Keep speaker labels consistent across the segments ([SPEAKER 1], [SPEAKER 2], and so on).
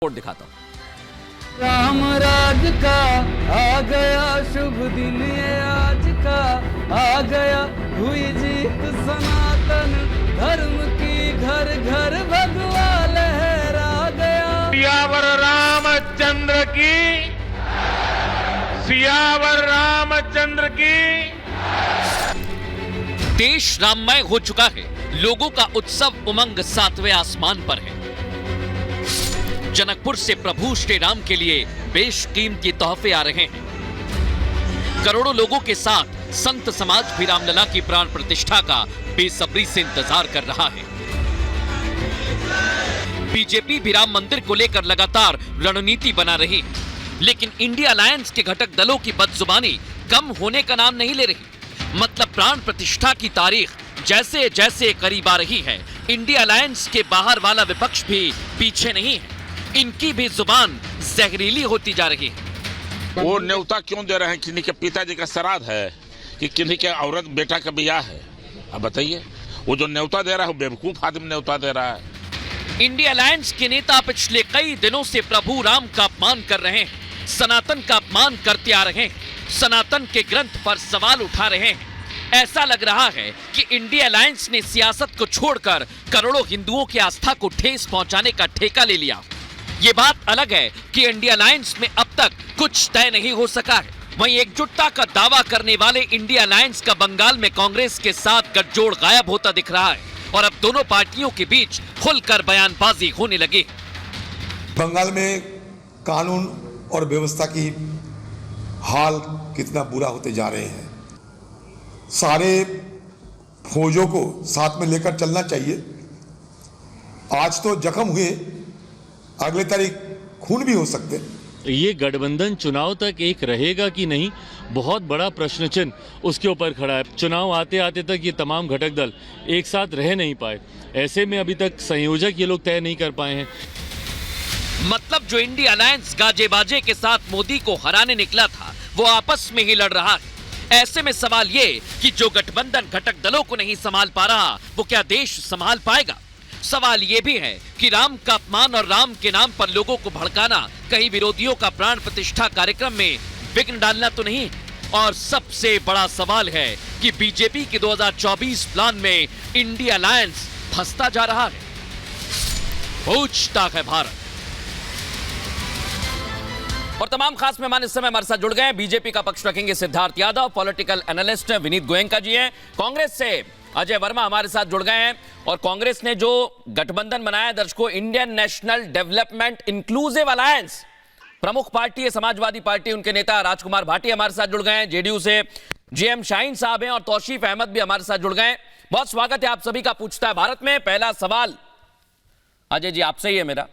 [SPEAKER 1] Report दिखाता हूं।
[SPEAKER 2] राम राज का आ गया शुभ दिन, ये आज का आ गया, हुई जीत सनातन धर्म की, घर घर भगवा लहरा गया।
[SPEAKER 3] सियावर रामचंद्र की, सियावर रामचंद्र की।
[SPEAKER 4] देश राममय हो चुका है, लोगों का उत्सव उमंग 7वें आसमान पर है। जनकपुर से प्रभु श्री राम के लिए बेशकीमती तोहफे आ रहे हैं। करोड़ों लोगों के साथ संत समाज भी रामलला की प्राण प्रतिष्ठा का बेसब्री से इंतजार कर रहा है। बीजेपी भी राम मंदिर को लेकर लगातार रणनीति बना रही है, लेकिन इंडिया अलायंस के घटक दलों की बदजुबानी कम होने का नाम नहीं ले रही। मतलब प्राण प्रतिष्ठा की तारीख जैसे जैसे करीब आ रही है, इंडिया अलायंस के बाहर वाला विपक्ष भी पीछे नहीं है। इनकी भी जुबान जहरीली होती जा रही है।
[SPEAKER 3] वो न्योता क्यों दे रहे हैं? किन्हीं के पिताजी का श्राद्ध है कि किन्हीं के औरत बेटा का ब्याह है? अब बताइए, वो जो न्योता दे रहा है वो बेवकूफ आदमी न्योता दे रहा है।
[SPEAKER 4] इंडिया अलायंस के नेता पिछले कई दिनों से प्रभु राम का अपमान कर रहे हैं, सनातन का अपमान करते आ रहे हैं, सनातन के ग्रंथ पर सवाल उठा रहे हैं। ऐसा लग रहा है कि इंडिया अलायंस ने सियासत को छोड़कर करोड़ों हिंदुओं की आस्था को ठेस पहुंचाने का ठेका ले लिया। ये बात अलग है कि इंडिया अलायंस में अब तक कुछ तय नहीं हो सका है। वहीं एकजुटता का दावा करने वाले इंडिया अलायंस का बंगाल में कांग्रेस के साथ गठजोड़ गायब होता दिख रहा है और अब दोनों पार्टियों के बीच खुलकर बयानबाजी होने लगी।
[SPEAKER 5] बंगाल में कानून और व्यवस्था की हाल कितना बुरा होते जा रहे हैं। सारे फौजों को साथ में लेकर चलना चाहिए। आज तो जख्म हुए, अगले तारीख खून भी हो सकते।
[SPEAKER 6] ये गठबंधन चुनाव तक एक रहेगा कि नहीं, बहुत बड़ा प्रश्न चिन्ह उसके ऊपर खड़ा है। चुनाव आते आते तक ये तमाम घटक दल एक साथ रह नहीं पाए। ऐसे में अभी तक संयोजक ये लोग तय नहीं कर पाए हैं।
[SPEAKER 4] मतलब जो इंडिया अलायंस गाजे बाजे के साथ मोदी को हराने निकला था, वो आपस में ही लड़ रहा है। ऐसे में सवाल ये कि जो गठबंधन घटक दलों को नहीं संभाल पा रहा, वो क्या देश संभाल पाएगा? सवाल यह भी है कि राम का अपमान और राम के नाम पर लोगों को भड़काना कहीं विरोधियों का प्राण प्रतिष्ठा कार्यक्रम में विघ्न डालना तो नहीं? और सबसे बड़ा सवाल है कि बीजेपी के 2024 प्लान में इंडिया अलायंस फंसता जा रहा है। पूछता है भारत।
[SPEAKER 1] और तमाम खास मेहमान इस समय हमारे साथ जुड़ गए हैं। बीजेपी का पक्ष रखेंगे सिद्धार्थ यादव, पॉलिटिकल एनालिस्ट विनीत गोयनका जी हैं। कांग्रेस से अजय वर्मा हमारे साथ जुड़ गए हैं। और कांग्रेस ने जो गठबंधन बनाया दर्शकों, Indian national development inclusive alliance, प्रमुख पार्टी है समाजवादी पार्टी, उनके नेता राजकुमार भाटी हमारे साथ जुड़ गए हैं। जेडीयू से जेएम शाहीन साहब हैं और तौसीफ अहमद भी हमारे साथ जुड़ गए हैं। बहुत स्वागत है आप सभी का। पूछता है भारत में पहला सवाल अजय जी आपसे ही है मेरा,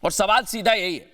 [SPEAKER 1] और सवाल सीधा यही है